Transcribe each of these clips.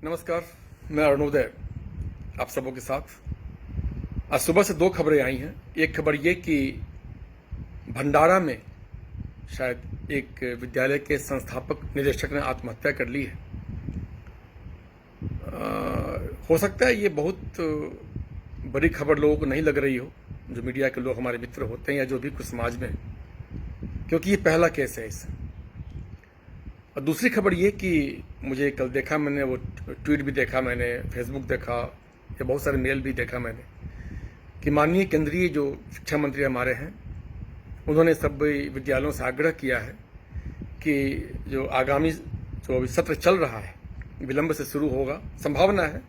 नमस्कार, मैं अरुणोदय आप सबों के साथ। आज सुबह से दो खबरें आई हैं। एक खबर ये कि भंडारा में शायद एक विद्यालय के संस्थापक निदेशक ने आत्महत्या कर ली है। हो सकता है ये बहुत बड़ी खबर लोगों को नहीं लग रही हो, जो मीडिया के लोग हमारे मित्र होते हैं या जो भी कुछ समाज में, क्योंकि ये पहला केस है इससे। और दूसरी खबर ये कि मुझे कल देखा, मैंने वो ट्वीट भी देखा, मैंने फेसबुक देखा, या बहुत सारे मेल भी देखा मैंने, कि माननीय केंद्रीय जो शिक्षा मंत्री हमारे हैं, उन्होंने सब विद्यालयों से आग्रह किया है कि जो आगामी जो अभी सत्र चल रहा है विलंब से शुरू होगा, संभावना है,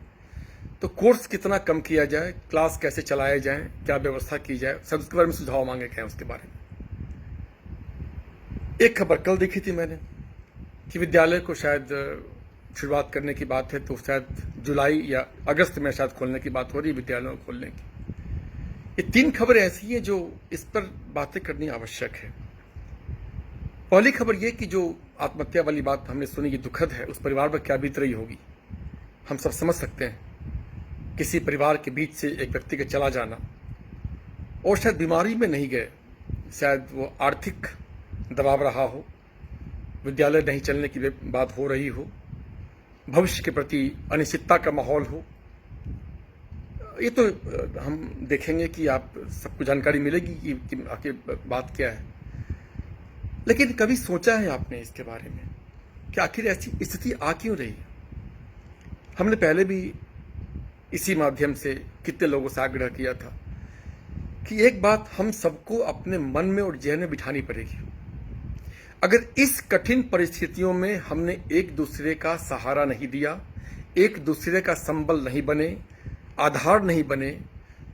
तो कोर्स कितना कम किया जाए, क्लास कैसे चलाए जाएं, क्या व्यवस्था की जाए, सब उसके बारे में सुझाव मांगे गए हैं उसके बारे में। एक खबर कल देखी थी मैंने कि विद्यालय को शायद शुरुआत करने की बात है, तो शायद जुलाई या अगस्त में शायद खोलने की बात हो रही है, विद्यालयों को खोलने की। ये तीन खबरें ऐसी हैं जो इस पर बातें करनी आवश्यक है। पहली खबर ये कि जो आत्महत्या वाली बात हमने सुनी, ये दुखद है, उस परिवार पर क्या बीत रही होगी हम सब समझ सकते हैं। किसी परिवार के बीच से एक व्यक्ति का चला जाना, और शायद बीमारी में नहीं गए, शायद वो आर्थिक दबाव रहा हो, विद्यालय नहीं चलने की बात हो रही हो, भविष्य के प्रति अनिश्चितता का माहौल हो। ये तो हम देखेंगे कि आप सबको जानकारी मिलेगी कि आखिर बात क्या है। लेकिन कभी सोचा है आपने इसके बारे में कि आखिर ऐसी स्थिति आ क्यों रही है? हमने पहले भी इसी माध्यम से कितने लोगों से आग्रह किया था कि एक बात हम सबको अपने मन में और जहन में बिठानी पड़ेगी। अगर इस कठिन परिस्थितियों में हमने एक दूसरे का सहारा नहीं दिया, एक दूसरे का संबल नहीं बने, आधार नहीं बने,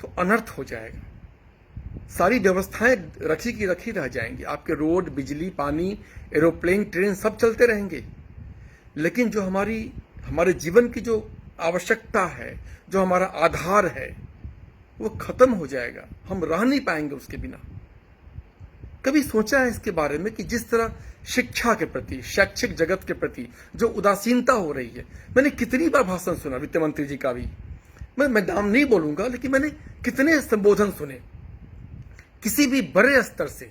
तो अनर्थ हो जाएगा। सारी व्यवस्थाएं रखी की रखी रह जाएंगी। आपके रोड, बिजली, पानी, एरोप्लेन, ट्रेन सब चलते रहेंगे, लेकिन जो हमारे जीवन की जो आवश्यकता है, जो हमारा आधार है, वो खत्म हो जाएगा। हम रह नहीं पाएंगे उसके बिना। कभी सोचा है इसके बारे में कि जिस तरह शिक्षा के प्रति, शैक्षिक जगत के प्रति जो उदासीनता हो रही है? मैंने कितनी बार भाषण सुना वित्त मंत्री जी का भी, मैं नाम नहीं बोलूंगा, लेकिन मैंने कितने संबोधन सुने। किसी भी बड़े स्तर से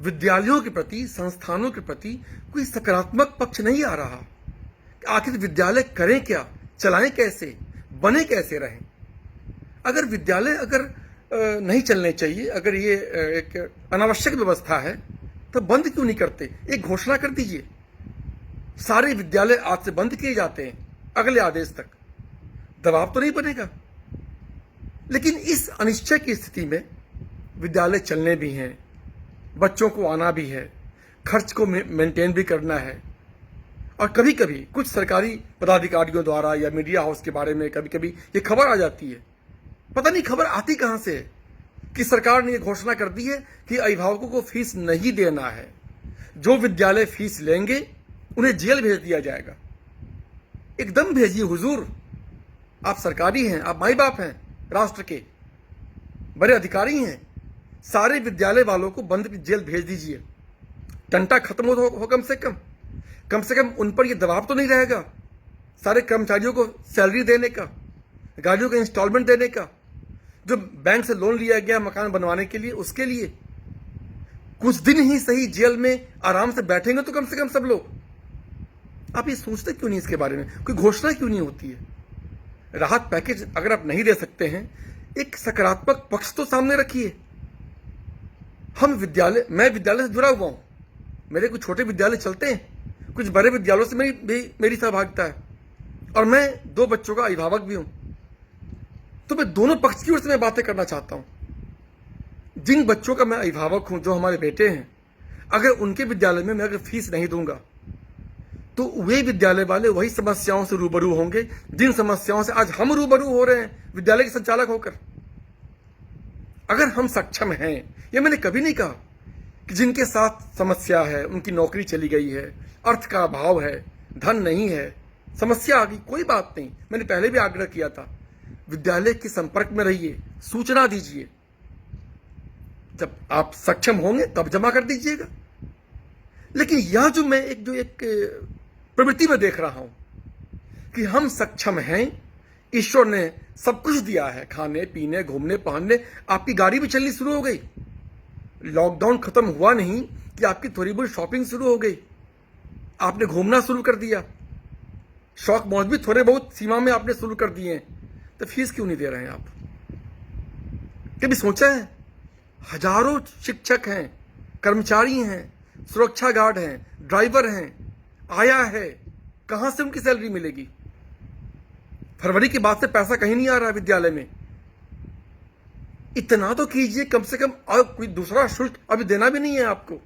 विद्यालयों के प्रति, संस्थानों के प्रति कोई सकारात्मक पक्ष नहीं आ रहा। आखिर विद्यालय करें क्या, चलाएं कैसे, बने कैसे रहें? अगर विद्यालय नहीं चलने चाहिए, अगर ये एक अनावश्यक व्यवस्था है, तो बंद क्यों नहीं करते? एक घोषणा कर दीजिए, सारे विद्यालय आज से बंद किए जाते हैं अगले आदेश तक। दबाव तो नहीं बनेगा। लेकिन इस अनिश्चय की स्थिति में विद्यालय चलने भी हैं, बच्चों को आना भी है, खर्च को मेंटेन भी करना है, और कभी कभी कुछ सरकारी पदाधिकारियों द्वारा या मीडिया हाउस के बारे में कभी कभी ये खबर आ जाती है, पता नहीं खबर आती कहां से है, कि सरकार ने यह घोषणा कर दी है कि अभिभावकों को फीस नहीं देना है। जो विद्यालय फीस लेंगे उन्हें जेल भेज दिया जाएगा। एकदम भेजिए हुजूर, आप सरकारी हैं, आप माई बाप हैं, राष्ट्र के बड़े अधिकारी हैं। सारे विद्यालय वालों को बंद जेल भेज दीजिए। टंटा खत्म हो कम से कम उन पर यह दबाव तो नहीं रहेगा सारे कर्मचारियों को सैलरी देने का, गाड़ियों का इंस्टॉलमेंट देने का, जो बैंक से लोन लिया गया मकान बनवाने के लिए, उसके लिए कुछ दिन ही सही जेल में आराम से बैठेंगे तो कम से कम सब लोग। आप ये सोचते क्यों नहीं इसके बारे में? कोई घोषणा क्यों नहीं होती है? राहत पैकेज अगर आप नहीं दे सकते हैं, एक सकारात्मक पक्ष तो सामने रखिए। मैं विद्यालय से जुड़ा हुआ हूं, मेरे कुछ छोटे विद्यालय चलते हैं, कुछ बड़े विद्यालयों से मेरी सहभागिता है, और मैं 2 बच्चों का अभिभावक भी हूं। तो मैं दोनों पक्ष की ओर से मैं बातें करना चाहता हूं। जिन बच्चों का मैं अभिभावक हूं, जो हमारे बेटे हैं, अगर उनके विद्यालय में मैं अगर फीस नहीं दूंगा, तो वे विद्यालय वाले वही समस्याओं से रूबरू होंगे जिन समस्याओं से आज हम रूबरू हो रहे हैं विद्यालय के संचालक होकर। अगर हम सक्षम हैं, यह मैंने कभी नहीं कहा कि जिनके साथ समस्या है, उनकी नौकरी चली गई है, अर्थ का अभाव है, धन नहीं है, समस्या आ गई, कोई बात नहीं। मैंने पहले भी आग्रह किया था, विद्यालय के संपर्क में रहिए, सूचना दीजिए। जब आप सक्षम होंगे तब जमा कर दीजिएगा। लेकिन यह जो मैं एक प्रवृत्ति में देख रहा हूं कि हम सक्षम हैं, ईश्वर ने सब कुछ दिया है, खाने पीने घूमने पहनने, आपकी गाड़ी भी चलनी शुरू हो गई। लॉकडाउन खत्म हुआ नहीं कि आपकी थोड़ी बहुत शॉपिंग शुरू हो गई, आपने घूमना शुरू कर दिया, शौक मौज भी थोड़े बहुत सीमा में आपने शुरू कर दिए हैं, तो फीस क्यों नहीं दे रहे हैं आप? कभी सोचा है? हजारों शिक्षक हैं, कर्मचारी हैं, सुरक्षा गार्ड हैं, ड्राइवर हैं, आया है, कहां से उनकी सैलरी मिलेगी? फरवरी के बाद से पैसा कहीं नहीं आ रहा है विद्यालय में। इतना तो कीजिए कम से कम, और कोई दूसरा शुल्क अभी देना भी नहीं है आपको।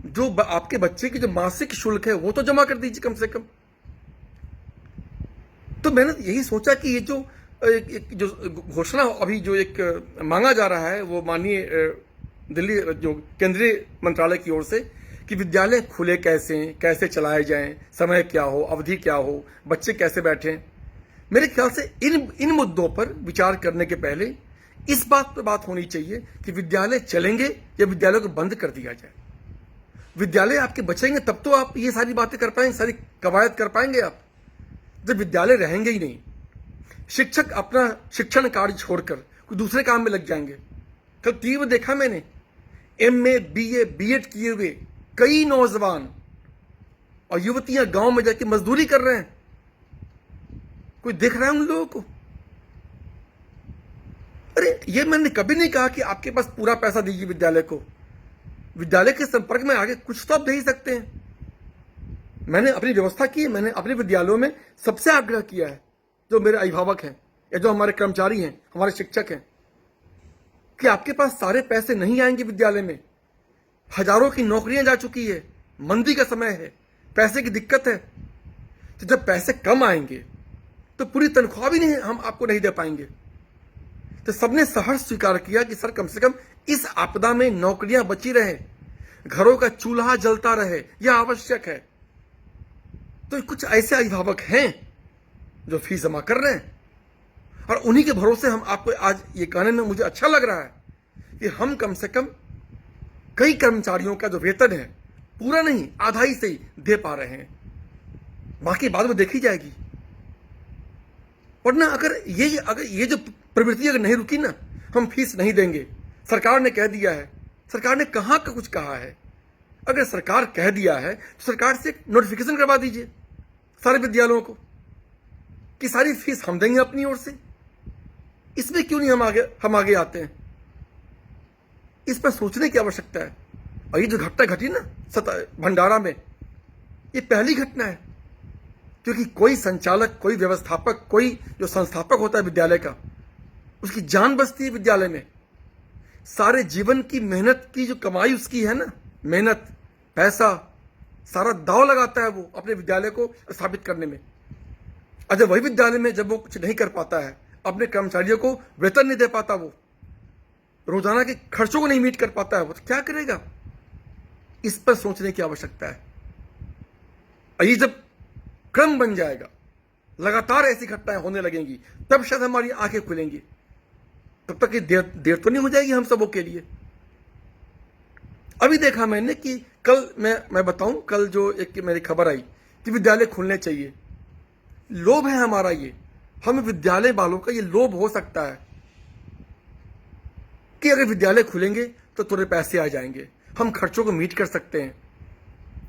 जो आपके बच्चे की जो मासिक शुल्क है वो तो जमा कर दीजिए कम से कम। तो मैंने यही सोचा कि ये जो घोषणा अभी जो एक मांगा जा रहा है वो माननीय दिल्ली जो केंद्रीय मंत्रालय की ओर से, कि विद्यालय खुले कैसे, कैसे चलाए जाएं, समय क्या हो, अवधि क्या हो, बच्चे कैसे बैठें, मेरे ख्याल से इन मुद्दों पर विचार करने के पहले इस बात पर बात होनी चाहिए कि विद्यालय चलेंगे या विद्यालय को बंद कर दिया जाए। विद्यालय आपके बचेंगे तब तो आप ये सारी बातें कर पाएंगे, सारी कवायद कर पाएंगे आप। जब विद्यालय रहेंगे ही नहीं, शिक्षक अपना शिक्षण कार्य छोड़कर कोई दूसरे काम में लग जाएंगे। कल टीवी में देखा मैंने, MA BA BEd किए हुए कई नौजवान और युवतियां गांव में जाके मजदूरी कर रहे हैं। कोई देख रहा है उन लोगों को? अरे ये मैंने कभी नहीं कहा कि आपके पास पूरा पैसा दीजिए विद्यालय को। विद्यालय के संपर्क में आगे कुछ तो आप दे ही सकते हैं। मैंने अपनी व्यवस्था की है, मैंने अपने विद्यालयों में सबसे आग्रह किया है, जो मेरे अभिभावक हैं या जो हमारे कर्मचारी हैं, हमारे शिक्षक हैं, कि आपके पास सारे पैसे नहीं आएंगे विद्यालय में। हजारों की नौकरियां जा चुकी है, मंदी का समय है, पैसे की दिक्कत है। तो जब पैसे कम आएंगे तो पूरी तनख्वाह भी नहीं हम आपको नहीं दे पाएंगे। तो सबने सहर्ष स्वीकार किया कि सर कम से कम इस आपदा में नौकरियां बची रहे, घरों का चूल्हा जलता रहे, यह आवश्यक है। तो कुछ ऐसे अभिभावक हैं जो फीस जमा कर रहे हैं, और उन्हीं के भरोसे हम आपको आज ये कहने में मुझे अच्छा लग रहा है कि हम कम से कम कई कर्मचारियों का जो वेतन है पूरा नहीं, आधा ही से ही दे पा रहे हैं। बाकी बाद में देखी जाएगी। वरना अगर ये जो प्रवृत्ति अगर नहीं रुकी ना, हम फीस नहीं देंगे, सरकार ने कह दिया है, सरकार ने कहां का कुछ कहा है। अगर सरकार कह दिया है तो सरकार से नोटिफिकेशन करवा दीजिए सारे विद्यालयों को कि सारी फीस हम देंगे अपनी ओर से। इसमें क्यों नहीं हम आगे आते हैं? इस पर सोचने की आवश्यकता है। और ये जो घटना घटी ना भंडारा में, ये पहली घटना है, क्योंकि कोई संचालक, कोई व्यवस्थापक, कोई जो संस्थापक होता है विद्यालय का, उसकी जान बसती है विद्यालय में। सारे जीवन की मेहनत की जो कमाई उसकी है ना, मेहनत, पैसा, सारा दाव लगाता है वो अपने विद्यालय को स्थापित करने में। अगर वही विद्यालय में जब वो कुछ नहीं कर पाता है, अपने कर्मचारियों को वेतन नहीं दे पाता, वो रोजाना के खर्चों को नहीं मीट कर पाता है, वो तो क्या करेगा? इस पर सोचने की आवश्यकता है। और ये जब क्रम बन जाएगा, लगातार ऐसी घटनाएं होने लगेंगी, तब शायद हमारी आंखें खुलेंगी। तब तक ये देर तो नहीं हो जाएगी हम सबों के लिए। अभी देखा मैंने कि कल मैं बताऊं, कल जो एक मेरी खबर आई कि विद्यालय खुलने चाहिए। लोभ है हमारा ये, हम विद्यालय वालों का ये लोभ हो सकता है कि अगर विद्यालय खुलेंगे तो थोड़े पैसे आ जाएंगे, हम खर्चों को मीट कर सकते हैं,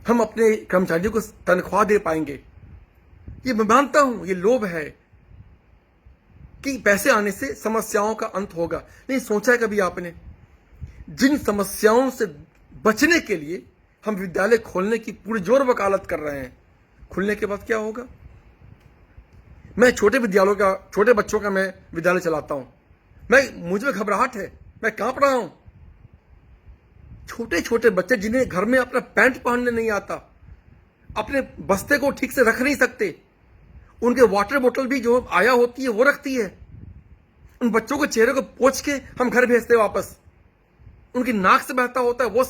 हम अपने कर्मचारियों को तनख्वाह दे पाएंगे। ये मैं मानता हूं, ये लोभ है कि पैसे आने से समस्याओं का अंत होगा। नहीं सोचा है कभी आपने, जिन समस्याओं से बचने के लिए हम विद्यालय खोलने की पूरी जोर वकालत कर रहे हैं, खुलने के बाद क्या होगा? मैं छोटे बच्चों का मैं विद्यालय चलाता हूं, मुझे घबराहट है, मैं कांप रहा हूं। छोटे छोटे बच्चे जिन्हें घर में अपना पैंट पहनने नहीं आता, अपने बस्ते को ठीक से रख नहीं सकते, उनके वाटर बोतल भी जो आया होती है वो रखती है, उन बच्चों के चेहरे को पोंछ के हम घर भेजते हैं वापस। उनकी नाक से बहता होता है वो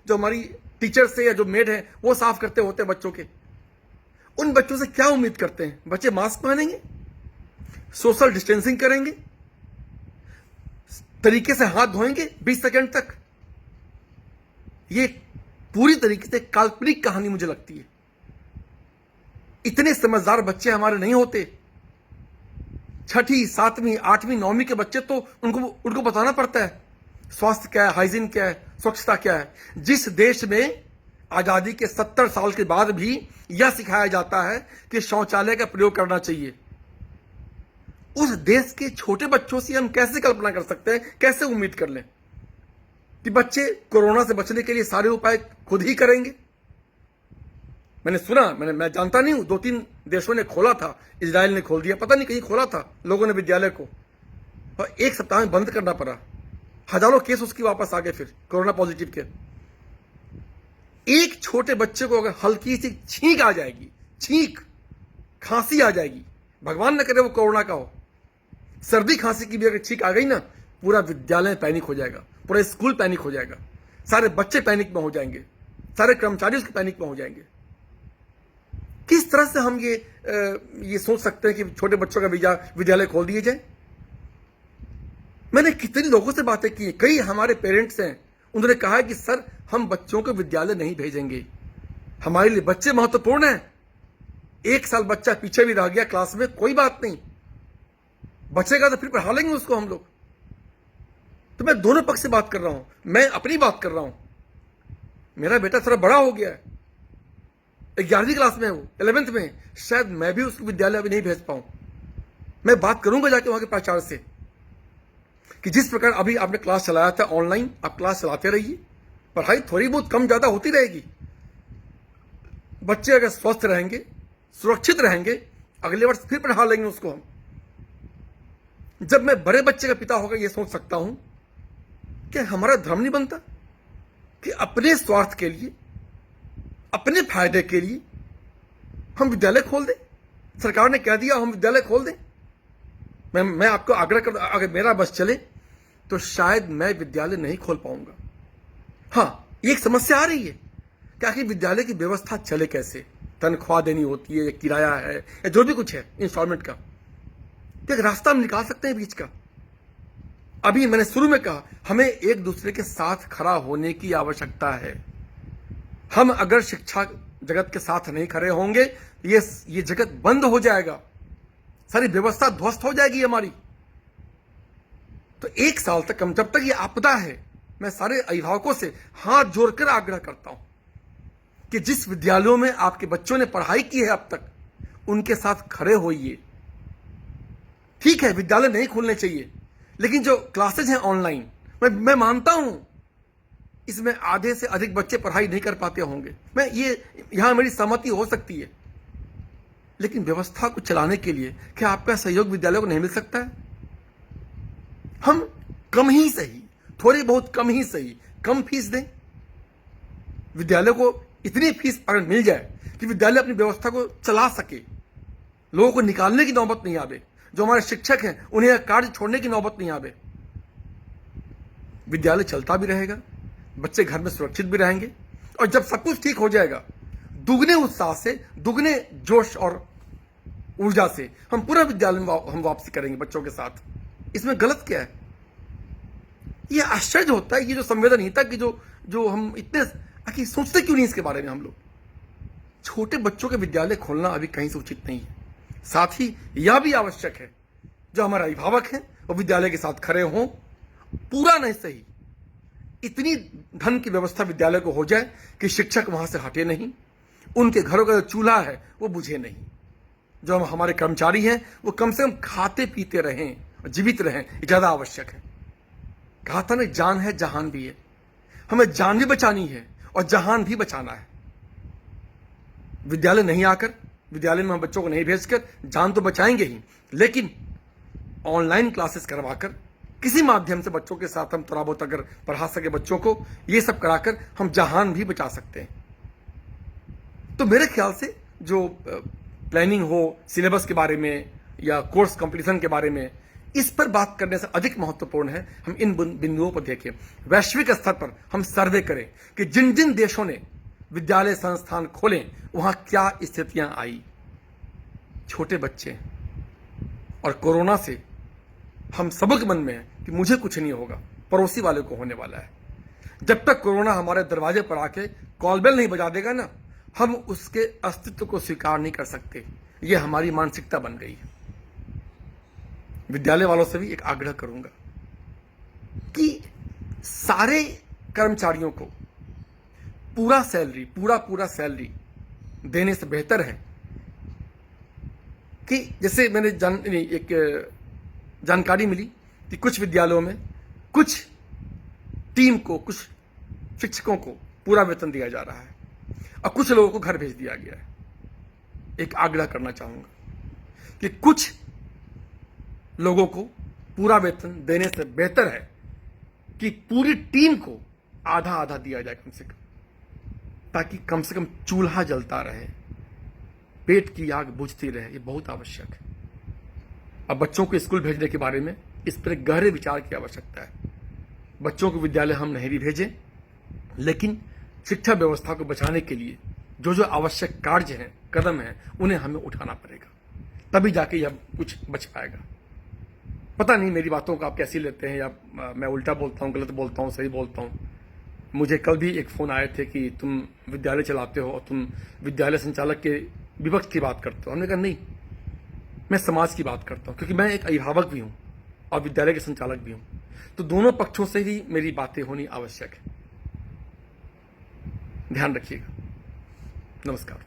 जो हमारी टीचर से या जो मेड है वो साफ करते होते हैं बच्चों के। उन बच्चों से क्या उम्मीद करते हैं? बच्चे मास्क पहनेंगे, सोशल डिस्टेंसिंग करेंगे, तरीके से हाथ धोएंगे 20 सेकंड तक। ये पूरी तरीके से काल्पनिक कहानी मुझे लगती है। इतने समझदार बच्चे हमारे नहीं होते। छठी, सातवीं, आठवीं, नौवीं के बच्चे तो उनको बताना पड़ता है स्वास्थ्य क्या है, हाइजीन क्या है, स्वच्छता क्या है। जिस देश में आजादी के 70 साल के बाद भी यह सिखाया जाता है कि शौचालय का प्रयोग करना चाहिए, उस देश के छोटे बच्चों से हम कैसे कल्पना कर सकते हैं, कैसे उम्मीद कर लें कि बच्चे कोरोना से बचने के लिए सारे उपाय खुद ही करेंगे। मैंने सुना, मैं जानता नहीं हूं, 2-3 देशों ने खोला था, इजराइल ने खोल दिया, पता नहीं कहीं खोला था लोगों ने विद्यालय को, और 1 सप्ताह में बंद करना पड़ा। हजारों केस उसकी वापस आ गए फिर कोरोना पॉजिटिव के। एक छोटे बच्चे को अगर हल्की सी छींक आ जाएगी, छींक, खांसी आ जाएगी, भगवान न करे वो कोरोना का हो, सर्दी खांसी की भी अगर छींक आ गई ना, पूरा विद्यालय पैनिक हो जाएगा, पूरा स्कूल पैनिक हो जाएगा, सारे बच्चे पैनिक में हो जाएंगे, सारे कर्मचारी उसके पैनिक में हो जाएंगे। किस तरह से हम ये सोच सकते हैं कि छोटे बच्चों का विद्यालय खोल दिए जाए? मैंने कितने लोगों से बातें की, कई हमारे पेरेंट्स हैं, उन्होंने कहा कि सर हम बच्चों को विद्यालय नहीं भेजेंगे, हमारे लिए बच्चे महत्वपूर्ण हैं। 1 साल बच्चा पीछे भी रह गया क्लास में, कोई बात नहीं, बचेगा तो फिर पढ़ा लेंगे उसको हम लोग। तो मैं दोनों पक्ष से बात कर रहा हूं, मैं अपनी बात कर रहा हूं। मेरा बेटा थोड़ा बड़ा हो गया है, 11वीं क्लास में है वो, 11th में, शायद मैं भी उसको विद्यालय अभी नहीं भेज पाऊं। मैं बात करूंगा जाके वहां के प्राचार्य से कि जिस प्रकार अभी आपने क्लास चलाया था ऑनलाइन, आप क्लास चलाते रहिए, पढ़ाई थोड़ी बहुत कम ज्यादा होती रहेगी। बच्चे अगर स्वस्थ रहेंगे, सुरक्षित रहेंगे, अगले वर्ष फिर पढ़ा लेंगे उसको हम। जब मैं बड़े बच्चे का पिता होकर यह सोच सकता हूं कि हमारा धर्म नहीं बनता कि अपने स्वार्थ के लिए, अपने फायदे के लिए हम विद्यालय खोल दें। सरकार ने कह दिया हम विद्यालय खोल दें। मैं आपको आग्रह कर, अगर मेरा बस चले तो शायद मैं विद्यालय नहीं खोल पाऊंगा। हाँ, एक समस्या आ रही है कि आखिर विद्यालय की व्यवस्था चले कैसे, तनख्वाह देनी होती है, या किराया है, या जो भी कुछ है इंस्टॉलमेंट का, तो एक रास्ता हम निकाल सकते हैं बीच का। अभी मैंने शुरू में कहा हमें एक दूसरे के साथ खड़ा होने की आवश्यकता है। हम अगर शिक्षा जगत के साथ नहीं खड़े होंगे, ये जगत बंद हो जाएगा, सारी व्यवस्था ध्वस्त हो जाएगी हमारी। तो 1 साल तक हम, जब तक ये आपदा है, मैं सारे अभिभावकों से हाथ जोड़कर आग्रह करता हूं कि जिस विद्यालयों में आपके बच्चों ने पढ़ाई की है अब तक, उनके साथ खड़े होइए। ठीक है, विद्यालय नहीं खोलने चाहिए, लेकिन जो क्लासेज हैं ऑनलाइन, मैं मानता हूं इसमें आधे से अधिक बच्चे पढ़ाई नहीं कर पाते होंगे, मैं यहां मेरी सहमति हो सकती है, लेकिन व्यवस्था को चलाने के लिए क्या आपका सहयोग विद्यालय को नहीं मिल सकता है? हम कम ही सही, थोड़ी बहुत कम ही सही, कम फीस दें विद्यालय को। इतनी फीस अगर मिल जाए कि विद्यालय अपनी व्यवस्था को चला सके, लोगों को निकालने की नौबत नहीं आवे, जो हमारे शिक्षक हैं उन्हें कार्य छोड़ने की नौबत नहीं आवे, विद्यालय चलता भी रहेगा, बच्चे घर में सुरक्षित भी रहेंगे, और जब सब कुछ ठीक हो जाएगा, दुगने उत्साह से, दुगने जोश और ऊर्जा से हम पूरा विद्यालय में हम वापसी करेंगे बच्चों के साथ। इसमें गलत क्या है? ये आश्चर्य होता है, ये जो संवेदनहीनता की जो हम इतने आखिर सोचते क्यों नहीं इसके बारे में हम लोग। छोटे बच्चों के विद्यालय खोलना अभी कहीं से उचित नहीं है। साथ ही यह भी आवश्यक है जो हमारे अभिभावक हैं वो विद्यालय के साथ खड़े हों, पूरा नहीं सही, इतनी धन की व्यवस्था विद्यालय को हो जाए कि शिक्षक वहां से हटे नहीं, उनके घरों का जो चूल्हा है वो बुझे नहीं, जो हमारे कर्मचारी हैं वो कम से कम खाते पीते रहें, जीवित रहें, ज्यादा आवश्यक है। कहा था ना, जान है जहान भी है, हमें जान भी बचानी है और जहान भी बचाना है। विद्यालय नहीं आकर, विद्यालय में हम बच्चों को नहीं भेजकर जान तो बचाएंगे ही, लेकिन ऑनलाइन क्लासेस करवाकर किसी माध्यम से बच्चों के साथ हम थोड़ा बहुत अगर पढ़ा सके बच्चों को, ये सब कराकर हम जहान भी बचा सकते हैं। तो मेरे ख्याल से जो प्लानिंग हो सिलेबस के बारे में या कोर्स कंप्लीशन के बारे में, इस पर बात करने से अधिक महत्वपूर्ण है हम इन बिंदुओं पर देखें। वैश्विक स्तर पर हम सर्वे करें कि जिन जिन देशों ने विद्यालय संस्थान खोले वहां क्या स्थितियां आई। छोटे बच्चे और कोरोना से हम सबके मन में है कि मुझे कुछ नहीं होगा, पड़ोसी वाले को होने वाला है। जब तक कोरोना हमारे दरवाजे पर आके कॉल बेल नहीं बजा देगा ना, हम उसके अस्तित्व को स्वीकार नहीं कर सकते। ये हमारी मानसिकता बन गई है। विद्यालय वालों से भी एक आग्रह करूंगा कि सारे कर्मचारियों को पूरा सैलरी देने से बेहतर है कि जैसे मैंने एक जानकारी मिली कि कुछ विद्यालयों में कुछ टीम को, कुछ शिक्षकों को पूरा वेतन दिया जा रहा है और कुछ लोगों को घर भेज दिया गया है। एक आग्रह करना चाहूंगा कि कुछ लोगों को पूरा वेतन देने से बेहतर है कि पूरी टीम को आधा आधा दिया जाए कम से कम चूल्हा जलता रहे, पेट की आग बुझती रहे। ये बहुत आवश्यक है। अब बच्चों को स्कूल भेजने के बारे में इस पर गहरे विचार की आवश्यकता है। बच्चों को विद्यालय हम नहीं भी भेजें, लेकिन शिक्षा व्यवस्था को बचाने के लिए जो जो आवश्यक कार्य हैं, कदम हैं, उन्हें हमें उठाना पड़ेगा, तभी जाके यह कुछ बच पाएगा। पता नहीं मेरी बातों को आप कैसी लेते हैं, या मैं उल्टा बोलता हूँ, गलत बोलता हूँ, सही बोलता हूँ। मुझे कल भी एक फोन आए थे कि तुम विद्यालय चलाते हो और तुम विद्यालय संचालक के विपक्ष की बात करते हो। हमने कहा नहीं, मैं समाज की बात करता हूँ, क्योंकि मैं एक अभिभावक भी हूँ और विद्यालय के संचालक भी हूँ। तो दोनों पक्षों से ही मेरी बातें होनी आवश्यक है। ध्यान रखिएगा। नमस्कार।